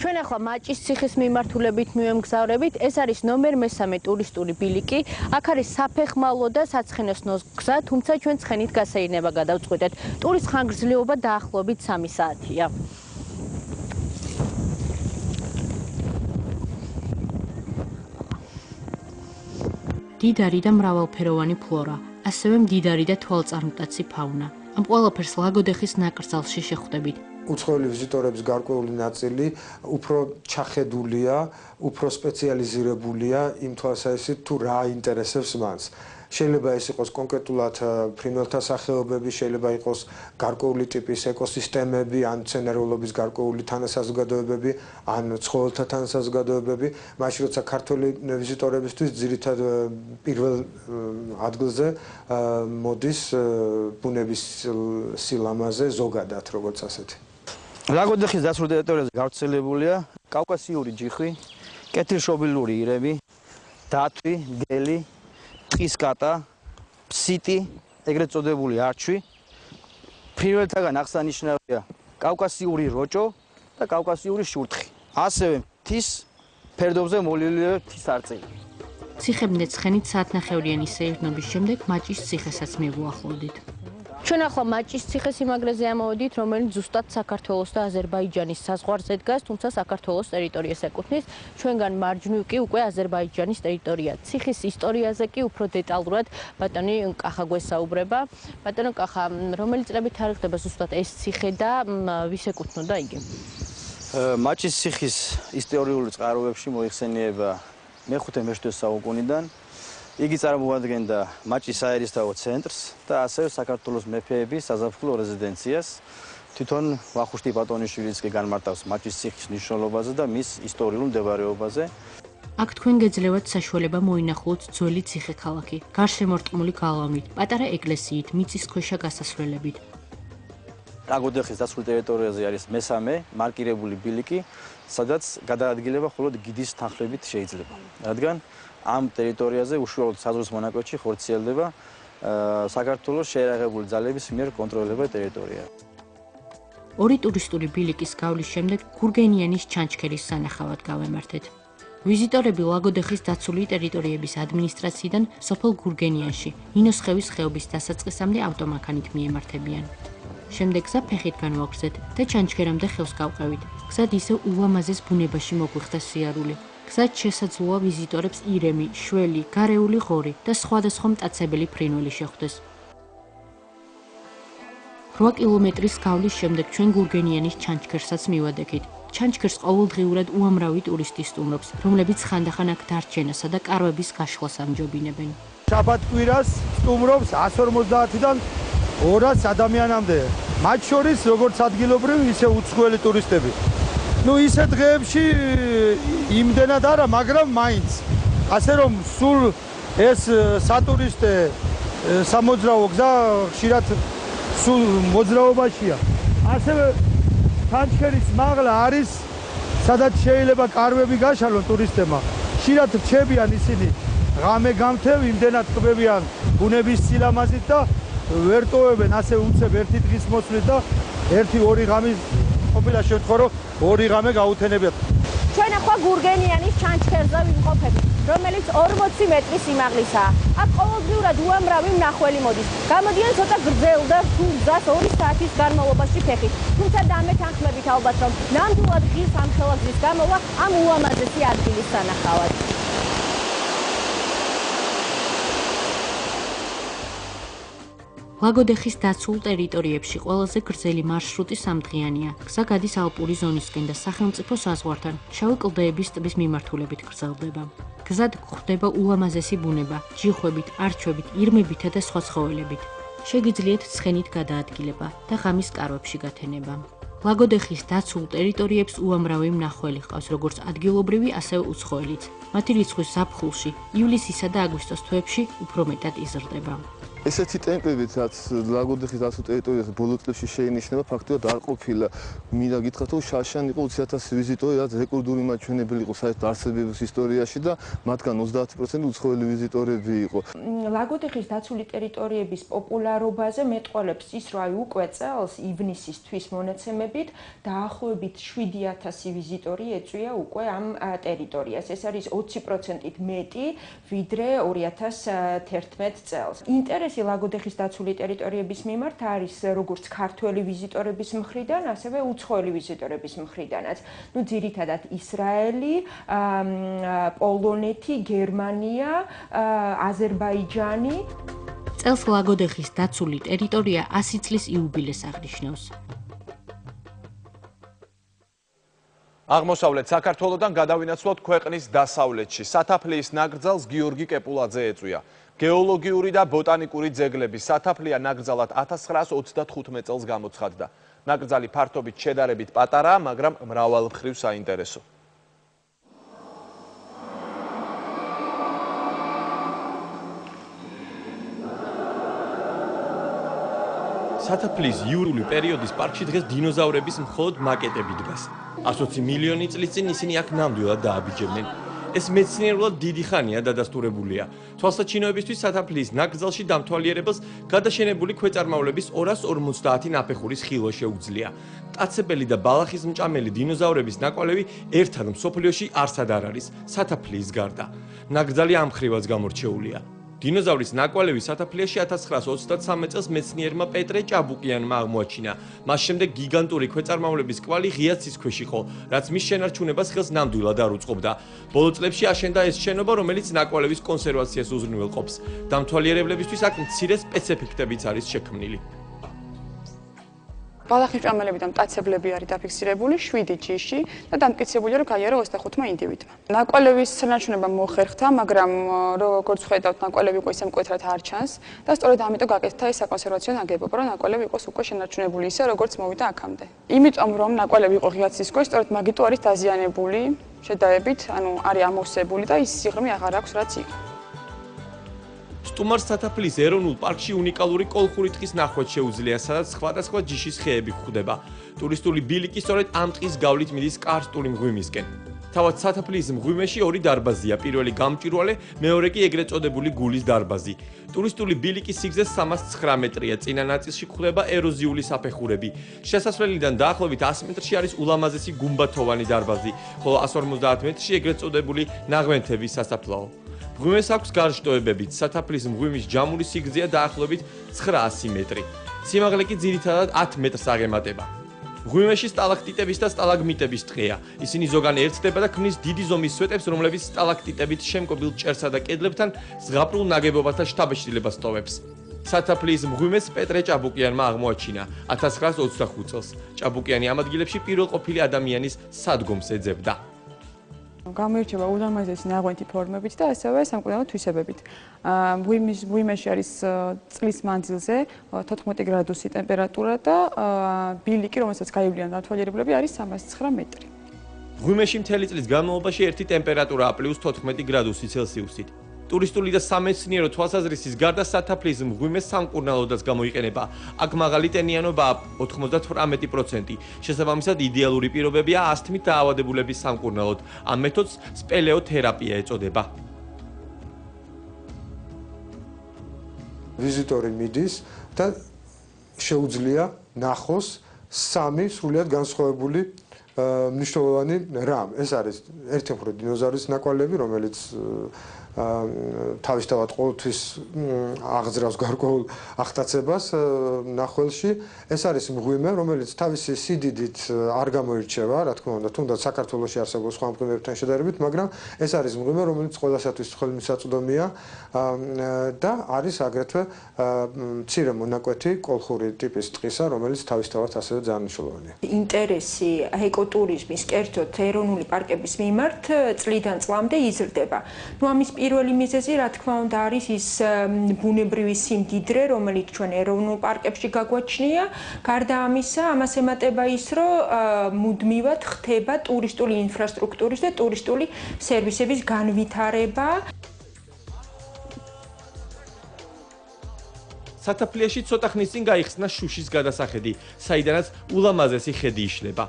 ჩვენ ახლა მაჭის ციხის მიმართულებით მივემგზავრებით. ეს არის ნომერ 3 ტურისტული ბილიკი. აქ არის საფეხმავლო და საცხენოსნო გზა, თუმცა ჩვენ ცხენით გასეირნება გადავწყვიტეთ. ტურის ხანგრძლივობა დაახლოებით 3 საათია. დიდარი და მრავალფეროვანი ფლორა, ასევე მდიდარი და თვალწარმტაცი ფაუნა. ამ ყველაფერს ლაგოდეხის ნაკრძალში შეხვდებით. უცხოელი ვიზიტორების გარკვეული ნაწილი უფრო ჩახედულია, უფრო სპეციალიზირებულია იმ თვალსაზრისით თუ რა აინტერესებს მას. შეიძლება ეს იყოს კონკრეტულად ფრინველთა სახეობები, შეიძლება იყოს გარკვეული ტიპის ეკოსისტემები, ან მცენარეულობის გარკვეული თანასაზოგადოებები, ან ცხოველთა თანასაზოგადოებები. მაშინ როცა ქართველი ვიზიტორებისთვის ძირითად პირველ ადგილზე მოდის ბუნების სილამაზე ზოგადად, როგორც ასეთი. ლაგოდეხის დაცულ ტერიტორიაზე გავრცელებულია კავკასიური ჯიხვი, კეთილშობილური ირემი, დათვი, გელი, ტყისკატა, ფსიტი, ეგრეთ წოდებული არჩვი. ფრინველთაგან აღსანიშნავია კავკასიური როჭო და კავკასიური შურთხი. ასევე მთის ფერდობზე მოლილე მთის არწივი. ციხემდე ცხენით საათნახევრიანი სეირნობის შემდეგ მაჭის ციხესაც მივუახლოვდით. ჩვენ ახლა მაჭის ციხესიმაგრეზე ამოვედით, რომელიც ზუსტად საქართველოს და აზერბაიჯანის საზღვარზე დგას, თუმცა საქართველოს ტერიტორიას ეკუთვნის. ჩვენგან მარჯვნივ კი უკვე აზერბაიჯანის ტერიტორია. ციხის ისტორიაზე კი უფრო დეტალურად ბატონი კახა გვესაუბრება. ბატონო კახა, რომელი წლებით თარიღდება ზუსტად ეს ციხე და ვის ეკუთვნოდა იგი? მაჭის ციხის ისტორიული წყაროებში მოიხსენიება მე-5-მე-7 საუკუნიდან. იგი წარმოადგენდა მაჭის საერისთავო ცენტრს და ასევე საქართველოს მეფეების საზაფხულო რეზიდენციას. თვითონ ვახუშტი ბატონიშვილიც კი განმარტავს მაჭის ციხის მნიშვნელობაზე და მის ისტორიულ მდებარეობაზე. აქ თქვენ გეძლევათ საშუალება მოინახულოთ ძველი ციხე-ქალაქი, გარშემორტყმული გალავნით, პატარა ეკლესიით, მიწისქვეშა გასასვლელებით. ლაგოდეხის დაცულ ტერიტორიაზე არის მესამე მარკირებული ბილიკი, სადაც გადაადგილება მხოლოდ გიდის თანხლებით შეიძლება. რადგან ამ ტერიტორიაზე უშუალოდ საზღვრის მონაკვეთში ხორციელდება საქართველოს შეიარაღებული ძალების მიერ კონტროლირებული ტერიტორია. ორი ტურისტული ბილიკის გავლის შემდეგ გურგენიანის ჩანჩქერის სანახავად გავემართეთ. ვიზიტორები ლაგოდეხის დაცული ტერიტორიების ადმინისტრაციიდან სოფელ გურგენიანში, ნინოსხევის ხეობის დასაწყისამდე ავტომანქანით მიემართებიან. შემდეგ გზა ფეხით განვაგრძეთ და ჩანჩქერამდე ხელს გავყევით. გზად ისევ ულამაზეს ბუნებაში მოგვიხდა სიარული. გზად შესაძლოა ვიზიტორებს ირემი, შველი, გარეული ღორი და სხვადასხვა მტაცებელი ფრინველი შეხვდეს. 8 კილომეტრის გავლის შემდეგ ჩვენ გურგენიანის ჩანჩქერსაც მივადექით. ჩანჩქერს ყოველდღიურად უამრავი ტურისტი სტუმრობს, რომლებიც ხანდახან აქ დარჩენასა და კარვების გაშლას ამჯობინებენ. შაბათ-კვირას სტუმრობს 150-დან 200 ადამიანამდე. მათ შორის როგორც ადგილობრივი, ისე უცხოელი ტურისტები. ისე დღეებში იმდენად არა, მაგრამ მაინც. ასე რომ სულ ეს სატურისტე სამოძრაო გზა ხშირად სულ მოძრაობაშია. ასევე ჩანჩქერის მაღლა არის, სადაც შეიძლება კარვები გაშალონ ტურისტებმა. ხშირად რჩებიან ისინი ღამე გამთევ, იმდენად ტკბებიან ბუნების სილამაზით და ვერ ტოვებენ ასე უცებ ერთი დღის მოსვლით და 1-2 ღამის ყოფილა შემთხვევა, რომ 2 ღამე გაუთენებიათ. ჩვენ ახლა გურგენიანის ჩანჩქერზე ვიმყოფებით, რომელიც 40 მეტრი სიმაღლისაა. აქ ყოველდღიურად უამრავი მნახველი მოდის. გამოდიან ცოტა გრძელ და რთულ გზას 2 საათის განმავლობაში ფეხით. თუმცა დამეთანხმებით ალბათ, რომ ნამდვილად ღირს ამხელა გზის გამოვა ამ ულამაზესი ადგილის სანახავად. ლაგოდეხის დაცულ ტერიტორიებში ყველაზე გრძელი მარშრუტი 3 დღიანია. გზა გადის ალპური ზონისკენ და სახელმწიფო საზღვართან, შავი კლდეების ტბის მიმართულებით გრძელდება. გზად გვხვდება ულამაზესი ბუნება, ჯიხვებით, არჩვებით, ირმებითა და სხვა ცხოველებით. შეგიძლიათ ცხენით გადაადგილება და ღამის კარვებში გათენება. ლაგოდეხის დაცულ ტერიტორიებს უამრავი მნახველი ჰყავს, როგორც ადგილობრივი, ასევე უცხოელიც. მათი რიცხვის ზაფხულში, ივლისისა და აგვისტოს თვეებში უფრო მეტად იზრდება. ესეთი ტემპებით, რაც ლაგოდეხის დაცულ ტერიტორიაზე ბოლო წლებში შეინიშნება, ფაქტობრივად არ ყოფილა. მინდა გითხრათ, რომ შაშან იყო 20.000 ვიზიტორი, რაც რეკორდული მაჩვენებელი იყო საერთოდ არსებების ისტორიაში და მათგან 30% უცხოელი ვიზიტორები იყო. ლაგოდეხის დაცული ტერიტორიების პოპულარობაზე მეტყველებს ის, რომ უკვე წელს ივნისის თვის მონაცემებით დაახლოებით 7.000 ვიზიტორი ეწვია უკვე ამ ტერიტორიას. ეს არის 20%-ით მეტი, ვიდრე 2011 წელს. ინტერესი ლაგოდეხის დაცული ტერიტორიების მიმართ არის როგორც ქართველი ვიზიტორების მხრიდან, ასევე უცხოელი ვიზიტორების მხრიდანაც. ძირითადად ისრაელი, პოლონეთი, გერმანია, აზერბაიჯანი. წელს ლაგოდეხის დაცული ტერიტორია 100 წლის იუბილეს აღნიშნავს. აღმოსავლეთ საქართველოდან გადავინაცვლოთ ქვეყნის დასავლეთში. სათაფლიის ნაკრძალს გიორგი კეპულაძე ეწვია. გეოლოგიური და ბოტანიკური ძეგლების სათაფლია ნაკრძალად 1925 წელს გამოცხადდა. ნაკრძალი ფართობით შედარებით პატარაა, მაგრამ მრავალმხრივ საინტერესო. სათაფლიის იურული პერიოდის პარკში დღეს დინოზავრების მხოლოდ მაკეტები დგას. 120 მილიონი წლის წინ ისინი აქ ნამდვილად დააბიჯებდნენ. ეს მეცნიერულად დიდი ხანია დადასტურებულია. თვალსაჩინოებისთვის სათაფლიის ნაკრძალში დამთვალიერებელს გადაშენებული ქვეწარმავლების 250 ნაფეხურის ხილვა შეუძლია. მტაცებელი და ბალახის მჭამელი დინოზავრების ნაკვალევი ერთად მსოფლიოში არსად არ არის, სათაფლიის გარდა. ნაკრძალი ამ მხრივაც გამორჩეულია. დინოზავრის ნაკვალევი სათაფლიაში 1923 წელს მეცნიერმა პეტრე ჭაბუკიანმა აღმოაჩინა. მას შემდეგ გიგანტური ქვეწარმავლების კვალი ღია ცის ქვეშ იყო, რაც მის შენარჩუნებას ხელს ნამდვილად არ უწყობდა. ბოლო წლებში აშენდა ეს შენობა, რომელიც ნაკვალევის კონსერვაციას უზრუნველყოფს. დამთვალიერებლებისთვის აქ მცირე სპეციფიკებიც არის შექმნილი. ბალახის მჭამელები და მტაცებლები არის დაფიქსირებული 7 ჯიში და დამტკიცებულია, რომ გაიარა 25 ინდივიდმა. ნაკვალევის შენარჩუნება მოხერხდა, მაგრამ როგორც ხედავთ, ნაკვალევი უკვე ისე მკვეთრად არ ჩანს და სწორედ ამიტომ გაკეთდა ეს საკონსერვაციო ნაგებობა, რომ ნაკვალევი იყოს უკვე შენარჩუნებული ისე, როგორც მოვიდა აქამდე. იმიტომ, რომ ნაკვალევი იყო ღია ცის ქვეშ, სწორედ მაგიტო არის დაზიანებული შედარებით, ანუ არის ამოვსებული და ის სიღრმე აღარ აქვს, რაც იყო. სტუმარს სათაფლიის ეროვნულ პარკში უნიკალური კოლხური ტყის ნახვაც შეუძლია, სადაც სხვადასხვა ჯიშის ხეები გვხვდება. ტურისტული ბილიკი სწორედ ამ ტყის გავლით მიდის კარსტული მღვიმისკენ. თავად სათაფლიის მღვიმეში ორი დარბაზია, პირველი გამჭვირვალე, მეორე კი ეგრეთ წოდებული გულის დარბაზი. ტურისტული ბილიკის სიგრძე 309 მეტრია, წინა ნაწილში გვხვდება ეროზიული საფეხურები. შესასვლელიდან დაახლოებით 100 მეტრში არის ულამაზესი გუმბათოვანი დარბაზი, ხოლო 150 მეტრში ეგრეთ წოდებული ნაღვენთების სასაფლაო. მღვიმეს აქვს გარშტოებებით, სათაფლის მღვიმის ჯამური სიგრძეა დაახლოებით 900 მეტრი. სიმაღლე კი ძირითადად 10 მეტრს აღემატება. მღვიმეში სტალაქტიტების და სტალაგმიტების ტყეა. ისინი ზოგან ერთდება და ქმნის დიდი ზომის სვეტებს, რომლებიც სტალაქტიტებით შემკობილ ჭერსა და კედლებთან ზღაპრულ ნაგებობათა შთაბეჭდილებას ტოვებს. სათაფლიის მღვიმეს პეტრე ჭაბუკიანმა აღმოაჩინა 1925 წელს. ჭაბუკიანი ამ ადგილებში პირველ ყოფილი ადამიანის სადგომს ეძებდა. გამოირჩევა ულამაზესი ნაღვენთი ფორმებით და ასევე სამკურნალო თვისებებით. მღვიმეში არის წლის მანძილზე 14 გრადუსი ტემპერატურა და ბილიკი, რომელსაც გაივლიან დამთვალიერებლები, არის 309 მეტრი. მღვიმეში მთელი წლის განმავლობაში ერთი ტემპერატურაა +14 გრადუსი ცელსიუსით. ტურისტული და სამეცნიერო თვალსაზრისის გარდა სათაფლიის მღვიმე სამკურნალოდაც გამოიყენება. აქ მაღალი ტენიანობაა 98%. შესაბამისად იდეალური პირობებია ასთმით დაავადებულების სამკურნალოდ. ამ მეთოდს სპელეოთერაპია ეწოდება. ვიზიტორი მიდის და შეუძლია ნახოს 3 სრულიად განსხვავებული მნიშვნელოვანი რამ. ეს არის ერთი მხრივ დინოზავრის ნაკვალევი, რომელიც თავისთავად ყოველთვის აღძრავს გარკვეულ აღტაცებას ნახველში. ეს არის მღვიმე, რომელიც თავისი სიდიდით არ გამოირჩევა, რა თქმა უნდა, თუნდაც საქართველოში არსებობს სხვა მღვიმეებთან შედარებით, მაგრამ ეს არის მღვიმე, რომელიც ყველასათვის ხელმისაწვდომია და არის აგრეთვე მცირე მონაკვეთი კოლხური ტიპის ტყისა, რომელიც თავისთავად ასევე ძალიან მნიშვნელოვანია. ინტერესი ეკოტურიზმის, კერძოდ ეროვნული პარკების მიმართ წლიდან წლამდე იზრდება. ნუ ამის პირველი მიზეზი, რა თქმა უნდა, არის ის ბუნებრივი სიმდიდრე, რომელიც ჩვენ ეროვნულ პარკებში გაგვაჩნია. გარდა ამისა, ამას ემატება ის, რომ მუდმივად ხდება ტურისტული ინფრასტრუქტურის და ტურისტული სერვისების განვითარება. სათაფლიაში ცოტა ხნის წინ გაიხსნა შუშის გადასახედი, საიდანაც ულამაზესი ხედი იშლება.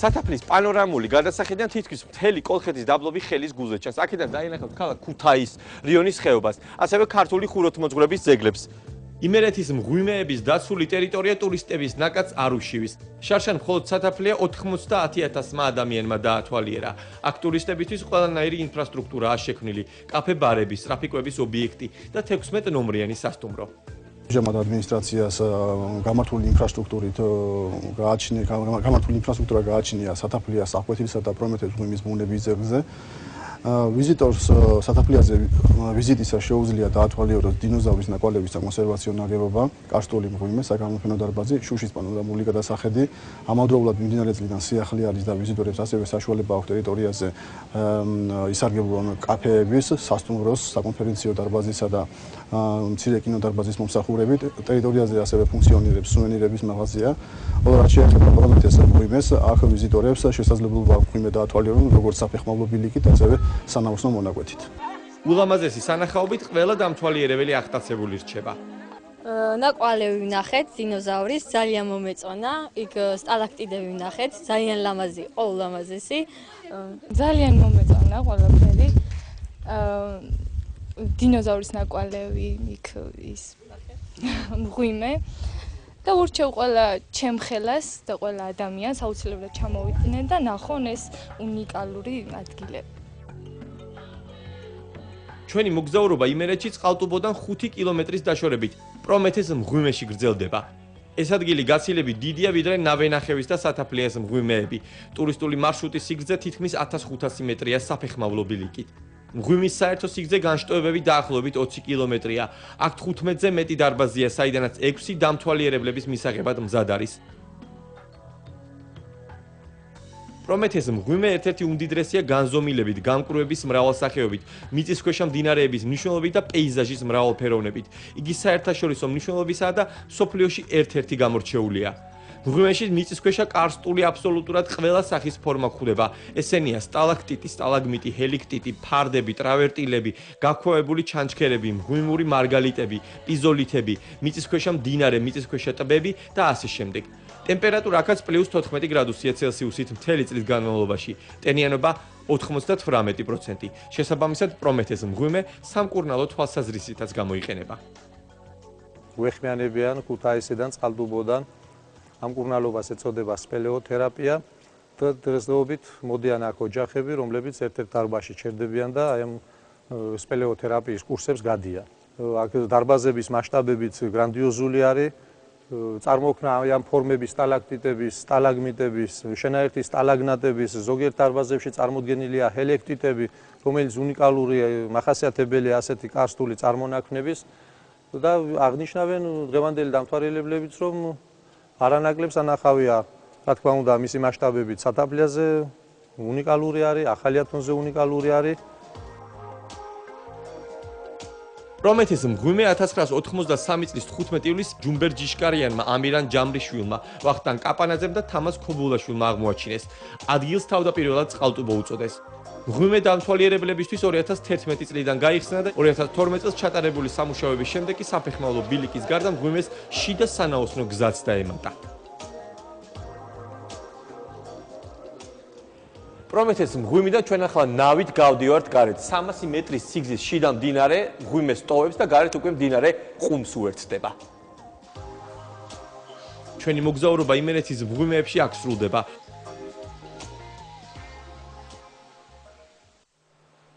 სათაფლის პანორამული გადასახედიდან თითქმის მთელი კოლხეთის დაბლობი ხელის გულზე ჩანს. აქედან დაინახავთ ქალაქ ქუთაის, რიონის ხეობას, ასევე ქართული ხუროთმოძღვრების ძეგლებს. იმერეთის მღვიმეების დაცული ტერიტორია ტურისტების ნაკადს არ უშივის. შარშან მხოლოდ სათაფლია 90,000 ადამიანმა დაათვალიერა. აქ ტურისტებისთვის ყველანაირი ინფრასტრუქტურაა შექმნილი: კაფე, ბარები, სტრაფიკების ობიექტი და 16 ნომრიანი სასტუმრო. ამჟამად ადმინისტრაციას გამართული ინფრასტრუქტურა გააჩნია სათაფლიას, აღკვეთილისა და პრომეთეს მღვიმის ბუნების ძეგლზე. ვიზიტორს სათაფლიაზე ვიზიტისას შეუძლია დაათვალიეროს დინოზავრის ნაკვალევის საკონსერვაციო ნაგებობა, კარსტული მღვიმე, საგამოფენო დარბაზი, შუშის პანორამული გადასახედი. ამავდროულად მიმდინარე წლიდან სიახლე არის და ვიზიტორებს ასევე საშუალება აქვს ტერიტორიაზე ისარგებლონ კაფეების, სასტუმროს, საკონფერენციო დარბაზისა და მცირე კინოდარბაზის მომსახურებით. ტერიტორიაზე ასევე ფუნქციონირებს სუვენირების მაღაზია. რაც შეეხება პრომეთეს მღვიმეს, აქ ვიზიტორებს შესაძლებლობა აქვს მღვიმე დაათვალიერონ როგორც საფეხმავლო ბილიკით, ასევე სანაოსნო მონაკვეთით. ულამაზესი სანახაობით ყველა დამთვალიერებელი აღტაცებული რჩება. ნაკვალევი ვნახეთ, დინოზავრის, ძალიან მომეწონა. იქ სტალაქტიდები ვნახეთ, ძალიან ლამაზი იყო, ულამაზესი. ძალიან მომეწონა ყველაფერი. დინოზავრის ნაკვალევი, იქ ის მღვიმე. და ურჩევ ყველა ჩემხელას და ყველა ადამიანს აუცილებლად ჩამოვიდნენ და ნახონ ეს უნიკალური ადგილები. ჩვენი მოგზაურობა იმერეთში წყალტუბოდან 5 კილომეტრის დაშორებით პრომეთეს მღვიმეში გრძელდება. ეს ადგილი გაცილებით დიდია ვიდრე ნავენახევის და სათაფლიას მღვიმეები. ტურისტული მარშრუტის სიგრძე თითქმის 1500 მეტრია საფეხმავლო ბილიკით. მღვიმის საერთო სიგრძე განშტოებები დაახლოებით 20 კილომეტრია. აქ 15-ზე მეტი დარბაზია, საიდანაც 6 დამთვალიერებლების მისაღებად მზად არის. პრომეთეს მღვიმე ერთ-ერთი უმდიდრესია განზომილებით, გამკრუების მრავალსახეობით, მიწისქვეშა მდინარეების მნიშვნელობით და პეიზაჟის მრავალფეროვნებით. იგი საერთაშორისო მნიშვნელობისაა და მსოფლიოში ერთ-ერთი გამორჩეულია. მღვიმეში მიწისქვეშა კარსტული აბსოლუტურად ყველა სახის ფორმა გვხვდება. ესენია სტალაქტიტი, სტალაგმიტი, ჰელიქტიტი, ფარდები, ტრავერტილები, გაქვავებული ჩანჩქერები, მღვიმური მარგალიტები, პიზოლითები, მიწისქვეშა მდინარე, მიწისქვეშა ტბები და ასე შემდეგ. ტემპერატურა აქაც +14 გრადუსია ცელსიუსით მთელი წლის განმავლობაში. ტენიანობა 98%. შესაბამისად, პრომეთეს მღვიმე სამკურნალო თვალსაზრისითაც გამოიყენება. გვეხმიანებიან ქუთაისიდან, წყალტუბოდან ამ კურნალობას ეწოდება სპელეოთერაპია და დღესდღეობით მოდიან აქ ოჯახები, რომლებიც ერთ-ერთ დარბაზში ჩერდებიან და აი ამ სპელეოთერაპიის კურსებს გადიან. აქ დარბაზების მასშტაბებიც გრანდიოზული არის. წარმოქმნა ამ ფორმების სტალაქტიტების, სტალაგმიტების, შენაერთი სტალაგნატების, ზოგიერთ დარბაზებში წარმოდგენილია ჰელექტიტები, რომელიც უნიკალური მახასიათებელია ასეთი კარსტული წარმონაქმნების და აღნიშნავენ დღევანდელი დამთვალიერებლებიც, რომ არანაკლებს ანახავია, რა თქმა უნდა, მისი მასშტაბებით სათაფლიაზე უნიკალური არის, ახალი ათონზე უნიკალური არის. პრომეთეს მღვიმე 1993 წლის 15 ივლისს ჯუმბერ ჯიშკარიანმა, ამირან ჯამრიშვილმა, ვახტანგ კაპანაძემ და თამაზ ქობულაშვილმა აღმოაჩინეს. ადგილს თავდაპირველად წყალტუბო უწოდეს. მღვიმე დამთვალიერებლებისთვის 2011 წლიდან გაიხსნა და 2012 წელს ჩატარებული სამუშაოების შემდეგ კი საფეხმავლო ბილიკის გარდა მღვიმეს შიდა სანაოსნო გზაც დაემატა. პრომეთეს მღვიმიდან ჩვენ ახლა ნავით გავდივართ გარეთ. 300 მეტრის სიგრძის შიდა მდინარე მღვიმეს ტოვებს და გარეთ უკვე მდინარე ყუმს უერთდება. ჩვენი მოგზაურობა იმერეთის მღვიმეებში აქ სრულდება.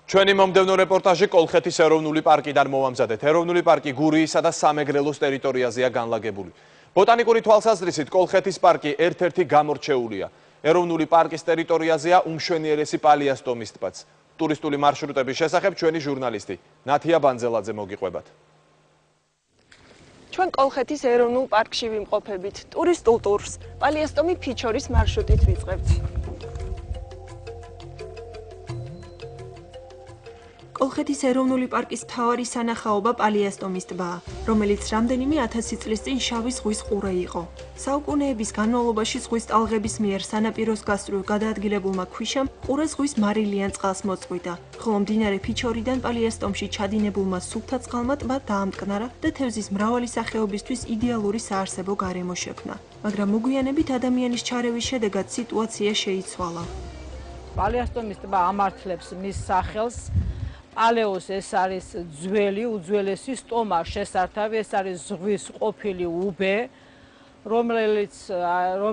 ჩვენი მომდევნო რეპორტაჟი კოლხეთის ეროვნული პარკიდან მოვამზადეთ. ეროვნული პარკი გურიისა და სამეგრელოს ტერიტორიაზეა განლაგებული. ბოტანიკური თვალსაზრისით კოლხეთის პარკი ერთ-ერთი გამორჩეულია. ეროვნული პარკის ტერიტორიაზეა უმშვენიერესი პალიასტომის ტბაც. ტურისტული მარშრუტების შესახებ ჩვენი ჟურნალისტი ნათია ბანძელაძე მოგიყვებათ. ჩვენ კოლხეთის ეროვნულ პარკში ვიმყოფებით. ტურისტულ ტურს პალიასტომი ფიჩორის მარშრუტით ვიწყებთ. კოლხეთის ეროვნული პარკის მთავარი სანახაობა პალიასტომის ტბაა, რომელიც რამდენიმე 1000 წლის წინ შავი ზღვის ყურე იყო. საუკუნეების განმავლობაში ზღვის ტალღების მიერ სანაპიროს გასწვრივ გადაადგილებულმა ქვიშამ ყურე ზღვის მარილიან წყალს მოწყვიტა, ხოლო მდინარე ფიჩორიდან პალიასტომში ჩადინებულმა სუფთა წყალმა ტბა დაამტკნარა და თევზის მრავალი სახეობისთვის იდეალური საარსებო გარემო შექმნა. მაგრამ მოგვიანებით ადამიანის ჩარევის შედეგად სიტუაცია შეიცვალა. პალიასტომის ტბა ამართლებს მის სახელს. პალეოს ეს არის ძველი, უძველესი სტომა შესართავი, ეს არის ზღვის ყოფილი უბე,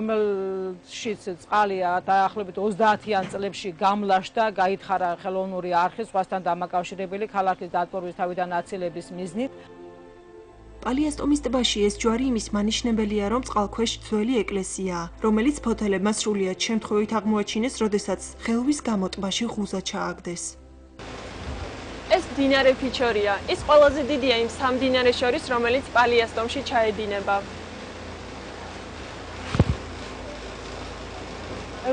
რომელშიც წყალი დაახლოებით 30-იან წლებში გამლაშდა, გაითხარა ხელოვნური არხი ზღვასთან დამაკავშირებელი ქალაქის დატბორვის თავიდან აცილების მიზნით. პალიასტომის ტბაში ეს ჯვარი იმის მანიშნებელია, რომ წყალქვეშ ძველი ეკლესიაა, რომელიც ფოთელებმა სრულიად შემთხვევით აღმოაჩინეს, როდესაც ხელვის გამო ტბაში ღუზა ჩააგდეს. ეს მდინარე ფიჩორია. ის ყველაზე დიდია იმ სამ მდინარეს შორის, რომელიც პალიასტომში ჩაედინება.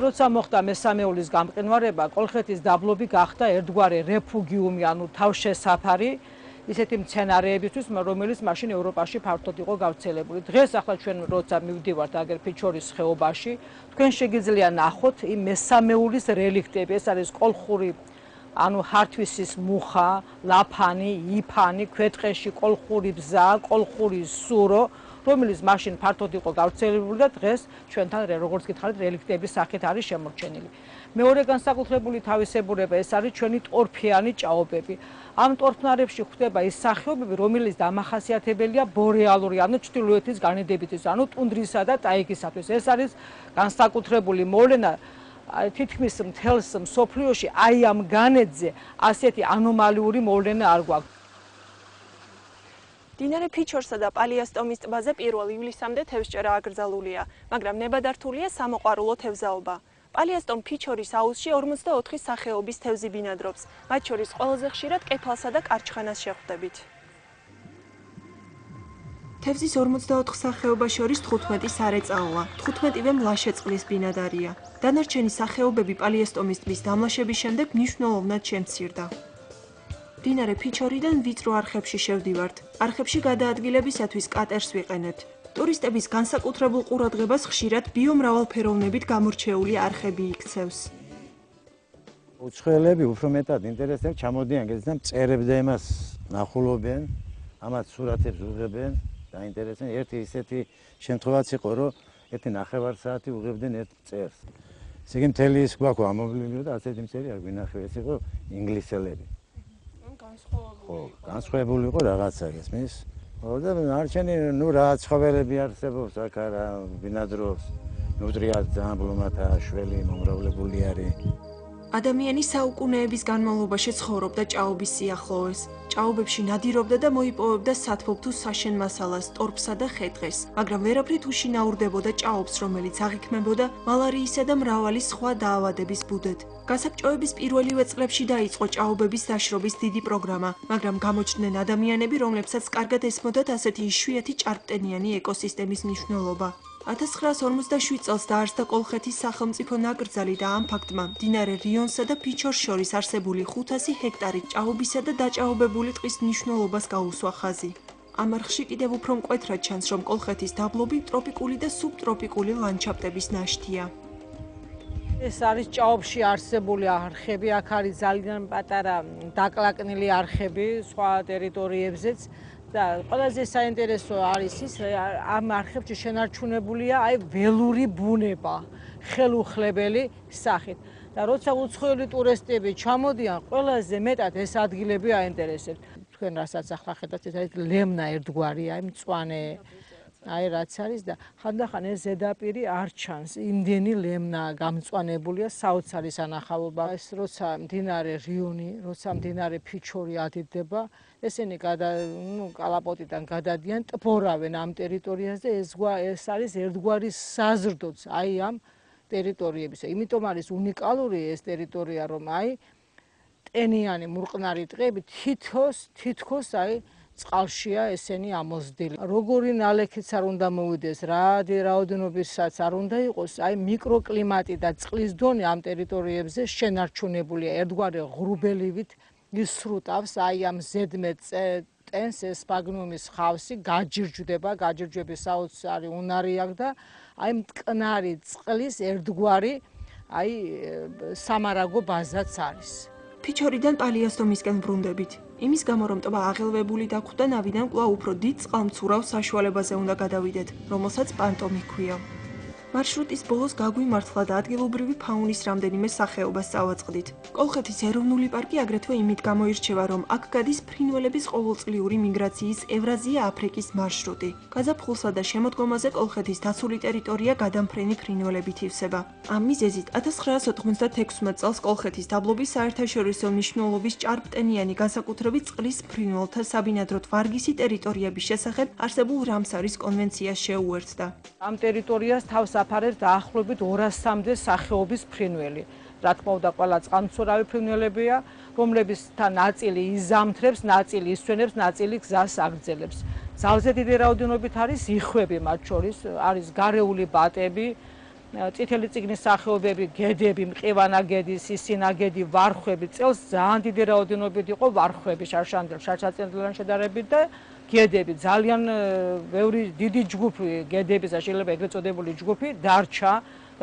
როცა მოხდა მესამეულის გამყინვარება, კოლხეთის დაბლობი გახდა ერთგვარი რეფუგიუმი, ანუ თავშესაფარი ისეთი მცენარეებისთვის, რომელიც მაშინ ევროპაში ფართოდ იყო გავრცელებული. დღეს ახლა ჩვენ როცა მივდივართ აგერ ფიჩორის ხეობაში, თქვენ შეგიძლია ნახოთ იმ მესამეულის რელიქტები. ეს არის კოლხური ანუ ჰართვისის მუხა, ლაფანი, იფანი, ქვეტყეში კოლხური ბზა, კოლხური სურო, რომელიც მაშინ ფართოდ იყო გავრცელებული და დღეს ჩვენთან როგორც გითხარით რელიქტების სახით არის შემორჩენილი. მეორე განსაკუთრებული თავისებურება ეს არის ჩვენი ტორფიანი ჭაობები. ამ ტორფნარებში გვხვდება ის სახეობები, რომელიც დამახასიათებელია ბორეალური, ანუ ჩრდილოეთის განედებისთვის, ანუ ტუნდრისა და ტაიგისათვის. ეს არის განსაკუთრებული მოვლენა თითქმის მთელს მსოფლიოში აი ამ განედზე ასეთი ანომალიური მოვლენა არ გვაქვს. მდინარე ფიჩორსა და პალიასტომის ტბაზე 1 ივლისამდე თევზჭერა აკრძალულია, მაგრამ ნებადართულია სამოყვარულო თევზაობა. პალიასტომ ფიჩორის აუზში 44 სახეობის თევზი ბინადრობს, მათ შორის ყველაზე ხშირად კეფალსა და კარჩხანას შეხვდებით. თევზის 44 სახეობა შორის 15 სარეწაოა, 15-ვე მლაშე წყლის ბინადარია. დანარჩენი სახეობები პალიასტომის ტბის დამლაშების შემდეგ მნიშვნელოვნად შემცირდა. მდინარე ფიჩორიდან ვიწრო არხებში შევდივართ. არხებში გადაადგილებისათვის კატერს ვიყენებთ. ტურისტების განსაკუთრებულ ყურადღებას ხშირად ბიომრავალფეროვნებით გამორჩეული არხები იქცევს. უცხოელები უფრო მეტად ინტერესებს ჩამოდიან გეცნამ წერებს და იმას ნახულობენ, ამათ სურათებს უღებენ. დაინტერესენ ერთი ისეთი შემთხვევაც იყო, რომ ერთი 9 საათი უღებდნენ ერთ წერს. ესე იგი მთელი ის გვაქვს ამოვლილი და ასეთი მწერი არ გვინახე, ეს იყო ინგლისელები. ხო, განსხვავებული იყო რაღაცა ესმის. ხო და არჩენი, ნუ რა ცხოველები არსებობს აქ არა ბინადრობს. ნუტრია ძალიან ბლომათა შველი მომრავლებული არის. ადამიანი საუკუნეების განმავლობაში ცხოვრობდა ჭაობის სიახლოვეს. ჭაობებში ნადირობდა და მოიპოვებდა სათბობ თუ საშენ მასალას, ტორფსა და ხე-ტყეს, მაგრამ ვერაფრით უშინაურდებოდა ჭაობს, რომელიც აღიქმებოდა მალარიისა და მრავალი სხვა დაავადების ბუდეთ. გასაბჭოების პირველივე წლებში დაიწყო ჭაობების დაშრობის დიდი პროგრამა, მაგრამ გამოჩნდნენ ადამიანები, რომლებსაც კარგად ესმოდათ ასეთი იშვიათი ჭარბტენიანი ეკოსისტემის მნიშვნელობა. 1947 წელს დაარსდა კოლხეთის სახელმწიფო ნაკრძალი და ამ ფაქტმა მდინარე რიონსა და ფიჩორს შორის არსებული 500 ჰექტარი ჭაობისა და დაჭაობებული ტყის მნიშვნელობას გაუსვა ხაზი. ამ არხში კიდევ უფრო მკვეთრად ჩანს, რომ კოლხეთის დაბლობი ტროპიკული და სუბტროპიკული ლანდშაფტების ნაშთია. ეს არის ჭაობში არსებული არხები, აქ არის ძალიან პატარა დაკლაკნილი არხები სხვა ტერიტორიებზეც. და ყველაზე საინტერესო არის ის, ამ არხებში შენარჩუნებულია აი ველური ბუნება, ხელუხლებელი სახით. და როცა უცხოელი ტურისტები ჩამოდიან, ყველაზე მეტად ეს ადგილები აინტერესებთ. თქვენ რასაც ახლა ხედავთ, ეს არის ლემნა ერთგვარია, მწვანე აი რაც არის და ხანდახან ეს ზედაპირი არ ჩანს. იმდენი ლემნა გამწვანებულია საოცარი სანახაობა. ეს როცა მდინარე რიონი, როცა მდინარე ფიჩორი ადიდება, ესენი კალაპოტიდან გადადიან, ტბორავენ ამ ტერიტორიაზე, ეს არის ერთგვარი საზრდოც აი ამ ტერიტორიებისა. იმიტომ არის უნიკალური ეს ტერიტორია, რომ აი ტენიანი მურყნარი ტყეები თითქოს აი წყალშია ესენი ამოსდილი. როგორი ნალექიც არ უნდა მოვიდეს, რა რაოდენობისაც არ უნდა იყოს, აი მიკროკლიმატი და წყლის დონე ამ ტერიტორიებზე შენარჩუნებულია ერთგვარი ღრუბელივით ისრუტავს აი ამ ზედმეტ ტენს ეს სპაგნუმის ხავსი გაჯირჯვდება, გაჯირჯვების საოცარი უნარი აქვს და აი მტკნარი წყლის ერთგვარი აი სამარაგო ბაზაც არის. ფიჩორიდან პალიასტომისკენ ბრუნდებით. იმის გამო რომ ტბა აღელვებული დახვდა, ნავიდან კვლავ უფრო დიდ წყალმცურავ საშუალებაზე უნდა გადავიდეთ, რომელსაც პანტომი ჰქვია. მარშრუტის ბოლოს გაგვიმართლა და ადგილობრივი ფაუნის რამდენიმე სახეობას წავაწყდით. კოლხეთის ეროვნული პარკი აგრეთვე იმით გამოირჩევა, რომ აქ გადის ფრინველების ყოველწლიური მიგრაციის ევრაზია-აფრიკის მარშრუტი. გაზაფხულსა და შემოდგომაზე კოლხეთის დაცული ტერიტორია გადამფრენი ფრინველებით ივსება. ამ მიზეზით 1996 წელს კოლხეთის დაბლობის საერთაშორისო მნიშვნელობის ჭარბტენიანი განსაკუთრებით წყლის ფრინველთა საბინადროდ ვარგისი ტერიტორიების შესახებ არსებულ რამსარის კონვენციას შეუერთდა. ამ ტერიტორიას თავს აფარებს დაახლოებით 200-მდე სახეობის ფრინველი. რა თქმა უნდა, ყველა წყალმცურავი ფრინველებია, რომლებიც ნაწილი იზამთრებს, ნაწილი ისვენებს, ნაწილი გზას აგრძელებს. ძალზე დიდი რაოდენობით არის იხვები, მათ შორის არის გარეული ბატები, წითელი წიგნის სახეობები, გედები, მყივანაგედი, სისინაგედი, ვარხვები. წელს ძალიან დიდი რაოდენობით იყო ვარხვები შარშაწინდელთან შედარებით და გედები, ძალიან ბევრი დიდი ჯგუფი გედების და შეიძლება ეგრეთ წოდებული ჯგუფი დარჩა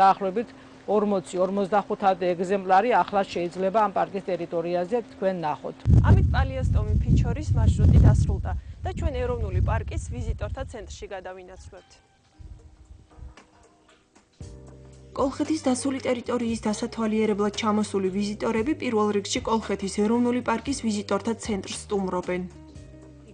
დაახლოებით 40-55 ეგზემპლარი ახლა შეიძლება ამ პარკის ტერიტორიაზე თქვენ ნახოთ. ამით პალიასტომი ფიჩორის მარშრუტი დასრულდა და ჩვენ ეროვნული პარკის ვიზიტორთა ცენტრში გადავინაცვლებთ. კოლხეთის დაცული ტერიტორიის დასათვალიერებლად ჩამოსული ვიზიტორები პირველ რიგში კოლხეთის ეროვნული პარკის ვიზიტორთა ცენტრს სტუმრობენ.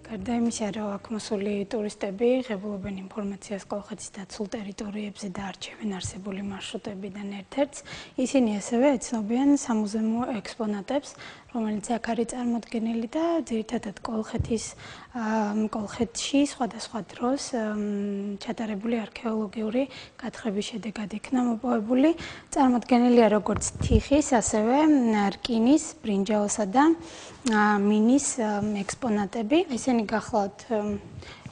გარდა იმისა, რომ აქ მოსული ტურისტები ღებულობენ ინფორმაციას კოლხეთის დაცულ ტერიტორიებზე და არჩევენ არსებული მარშრუტებიდან ერთ-ერთს, ისინი ასევე ეცნობიან სამუზეუმო ექსპონატებს, რომელიც აქ არის წარმოდგენილი და ძირითადად კოლხეთში სხვადასხვა დროს ჩატარებული არქეოლოგიური გათხრების შედეგად იქნა მოპოვებული. წარმოდგენილია როგორც თიხის, ასევე რკინის, ბრინჯაოსა და მინის ექსპონატები. ესენი გახლავთ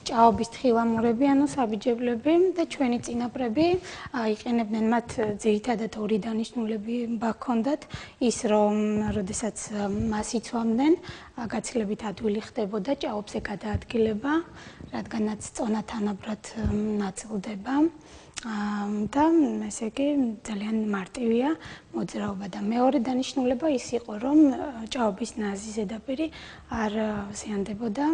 ჭაობის თხილამურები, ანუ საბიჯებლები და ჩვენი წინაპრები იყენებდნენ მათ ძირითადად ორი დანიშნულება ჰქონდათ, ის რომ როდესაც მას იცვამდნენ, გაცილებით ადვილი ხდებოდა ჭაობზე გადაადგილება, რადგანაც წონა თანაბრად ნაწილდება. და ესე იგი ძალიან მარტივია მოძრაობა და მეორე დანიშნულება ის იყო, რომ ჭაობის ნაზი ზედაპირი არ ზიანდებოდა.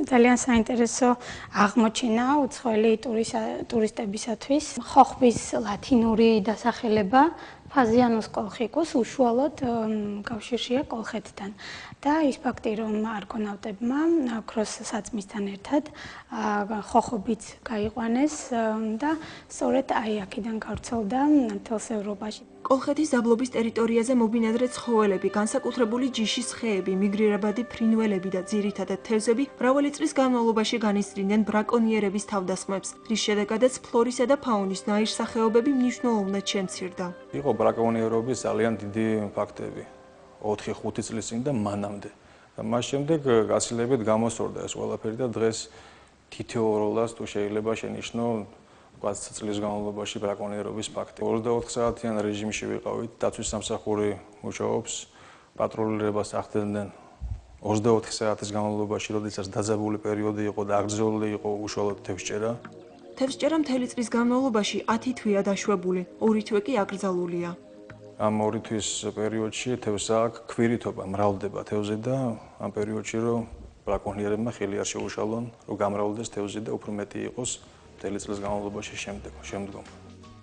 ძალიან საინტერესო აღმოჩენა უცხოელი ტურისტებისათვის. ხოხბის ლათინური დასახელება ფაზიანოს კოლხიკოს უშუალოდ კავშირშია კოლხეთთან. და ის ფაქტი, რომ არგონავტებმა ოქროს საწმისთან ერთად ხოხობიც გაიყვანეს და სწორედ აი აქედან გავრცელდა მთელს ევროპაში. კოლხეთის დაბლობის ტერიტორიაზე მობინადრე ცხოველები, განსაკუთრებული ჯიშის ხეები, მიგრირებადი ფრინველები და ძირითადად თევზები მრავალი წლის განმავლობაში განისწრინდნენ ბრაკონიერების თავდასხმებს, რის შედეგადაც ფლორისა და ფაუნის ნაირსახეობები მნიშვნელოვნად შემცირდა. იყო ბრაკონიერობის ძალიან დიდი ფაქტები 4-5 წლის წინ და მანამდე. და მას შემდეგ გაცილებით გამოსორდა ეს ყველაფერი და დღეს თითოეულს თუ შეიძლება შენიშნო 20 წლის განმავლობაში ბრაკონიერობის ფაქტი. 24 საათიან რეჟიმში ვიყავით, დაცვის სამსახური მუშაობს, პატრულირებას ახდენდნენ 24 საათის განმავლობაში, როდესაც დაძაბული პერიოდი იყო და აღძრეული იყო უშუალოდ თევზჭერა. თევზჭერა მთელი წლის განმავლობაში 10 თვეა დაშვებული, 2 თვე კი აკრძალულია. ამ 2 თვის პერიოდში თევზა ქვირითობა მრავლდება თევზი და ამ პერიოდში რომ ბრაკონიერებმა ხელი არ შეუშალონ, რომ გამრავლდეს თევზი და უფრო მეტი იყოს მთელი წლის განმავლობაში შემდგომ.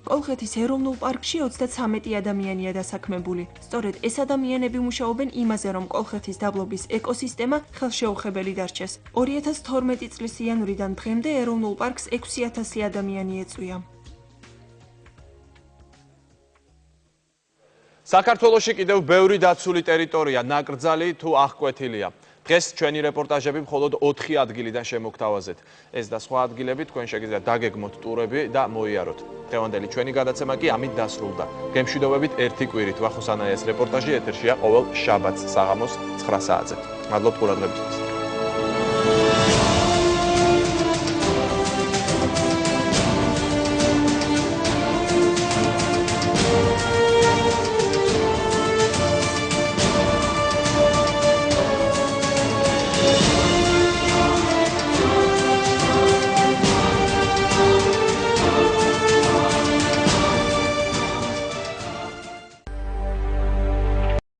კოლხეთის ეროვნულ პარკში 33 ადამიანია დასაქმებული. სწორედ ეს ადამიანები მუშაობენ იმაზე, რომ კოლხეთის დაბლობის ეკოსისტემა ხელშეუხებელი დარჩეს. 2012 წლის იანვრიდან დღემდე ეროვნულ პარკს 6000 ადამიანი ეწვია. საქართველოში კიდევ ბევრი დაცული ტერიტორია ნაკრძალი თუ აღკვეთილია. დღეს ჩვენი რეპორტაჟები მხოლოდ 4 ადგილიდან შემოგთავაზეთ. ეს და სხვა ადგილები თქვენ შეგიძლიათ დაგეგმოთ ტურები და მოიაროთ. დღევანდელი ჩვენი გადაცემა კი ამით დასრულდა. გემშვიდობებით ერთი კვირით. ვახოს ანაიას რეპორტაჟი ეთერშია ყოველ შაბათს საღამოს 9 საათზე. მადლობთ ყურადღებისთვის.